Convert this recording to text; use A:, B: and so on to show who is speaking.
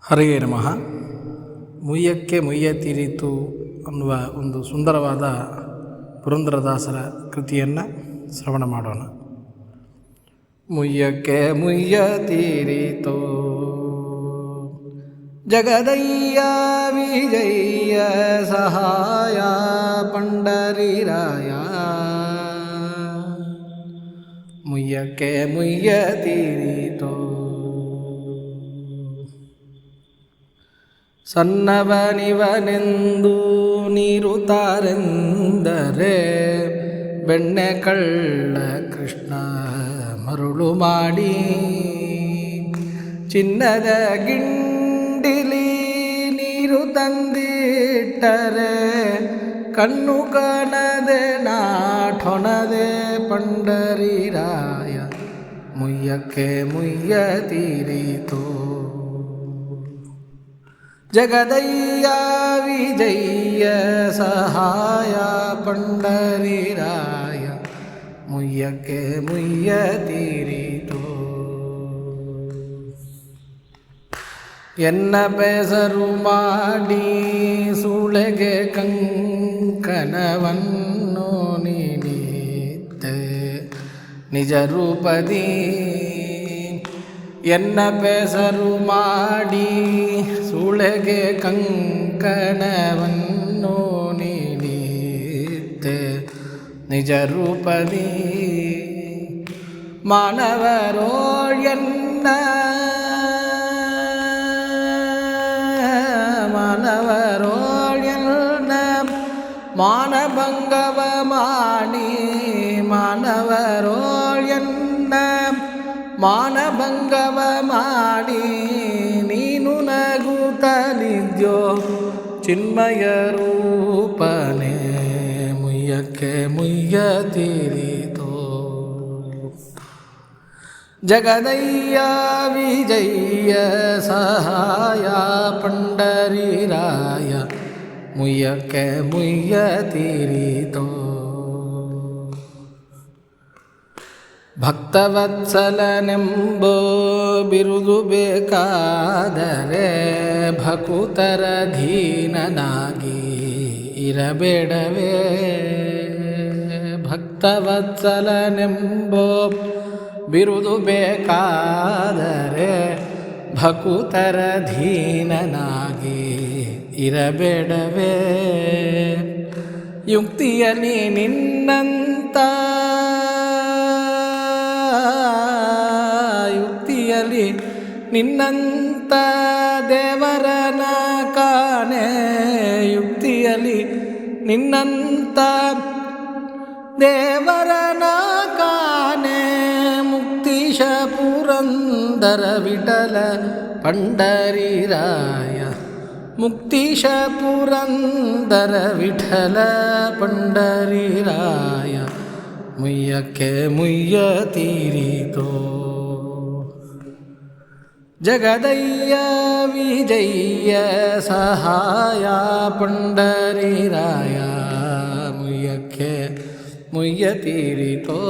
A: ಹರಿಗೆ ನಮಃ. ಮುಯ್ಯಕ್ಕೆ ಮುಯ್ಯ ತೀರಿತು ಅನ್ನುವ ಒಂದು ಸುಂದರವಾದ ಪುರಂದರದಾಸರ ಕೃತಿಯನ್ನು ಶ್ರವಣ ಮಾಡೋಣ. ಮುಯ್ಯಕ್ಕೆ ಮುಯ್ಯ ತೀರಿತೋ ಜಗದಯ್ಯ ವಿಜಯ್ಯ ಸಹಾಯ ಪಂಡರಿರಾಯ. ಮುಯ್ಯಕ್ಕೆ ಮುಯ್ಯ ತೀರಿತೋ ಸನ್ನವನಿವನೆಂದು ನೀರು ತಾರೆಂದರೆ ಬೆಣ್ಣೆ ಕಳ್ಳ ಕೃಷ್ಣ ಮರುಳು ಮಾಡಿ ಚಿನ್ನದ ಗಿಂಡಿಲಿ ನೀರು ತಂದಿಟ್ಟರೆ ಕಣ್ಣು ಕಾಣದೆ ನಾಠೊಣದೆ ಪಂಡರಿರಾಯ. ಮುಯ್ಯಕ್ಕೆ ಮುಯ್ಯ ತೀರಿತೋ ಜಗದಯ್ಯ ವಿಜಯ್ಯ ಸಹಾಯ ಪಂಡರಿರಾಯ. ಮುಯ್ಯಕ್ಕೆ ಮುಯ್ಯ ತೀರಿತೋ ಎನ್ನ ಬೇಸರು ಮಾಡಿ ಸೂಳೆಗೆ ಕಂಕಣವನ್ನು ನೀಡಿದ್ದೆ ನಿಜ ರೂಪದಿ. ಎನ್ನ ಬೇಸರು ಮಾಡಿ ಸೂಳೆಗೆ ಕಂಕಣವನ್ನು ನೀಡಿದ್ದೆ ನಿಜ ರೂಪದಿ. ಮಾನವರೋಳ್ಯನ್ನ ಮಾನಭಂಗವ ಮಾಡಿ ಮಾನವರೋಳ್ಯನ್ನ ಮಾನಭಂಗವ ಮಾಡಿ ನೀನು ನಗುತ್ತಲಿದ್ಯೋ ಚಿನ್ಮಯ ರೂಪನೇ. ಮುಯ್ಯಕ್ಕೆ ಮುಯ್ಯ ತೀರಿತೋ ಜಗದಯ್ಯ ವಿಜಯ್ಯ ಸಹಾಯ ಪಂಡರಿರಾಯ. ಮುಯ್ಯಕ್ಕೆ ಮುಯ್ಯ ತೀರಿತೋ ಭಕ್ತವತ್ಸಲನೆಂಬೋ ಬಿರುದು ಬೇಕಾದರೆ ಭಕುತರ ಧೀನನಾಗಿ ಇರಬೇಡವೇ. ಭಕ್ತವತ್ಸಲನೆಂಬೋ ಬಿರುದು ಬೇಕಾದರೆ ಭಕುತರ ಧೀನನಾಗಿ ಇರಬೇಡವೇ. ಯುಕ್ತಿಯಲ್ಲಿ ನಿನ್ನಂತ ನಿನ್ನಂತ ದೇವರನ ಕಾಣೆ. ಯುಕ್ತಿಯಲ್ಲಿ ನಿನ್ನಂತ ದೇವರನ ಕಾಣೆ. ಮುಕ್ತೀಶ ಪುರಂದರ ವಿಠಲ ಪಂಡರಿರಾಯ. ಮುಕ್ತೀಶ ಪುರಂದರ ವಿಠಲ ಪಂಡರಿರಾಯ. ಮುಯ್ಯಕ್ಕೆ ಮುಯ್ಯ ತೀರಿತೋ ಜಗದಯ್ಯ ವಿಜಯ್ಯ ಸಹಾಯ ಪಂಡರಿರಾಯ. ಮುಯ್ಯಕ್ಕೆ ಮುಯ್ಯ ತೀರಿತೋ.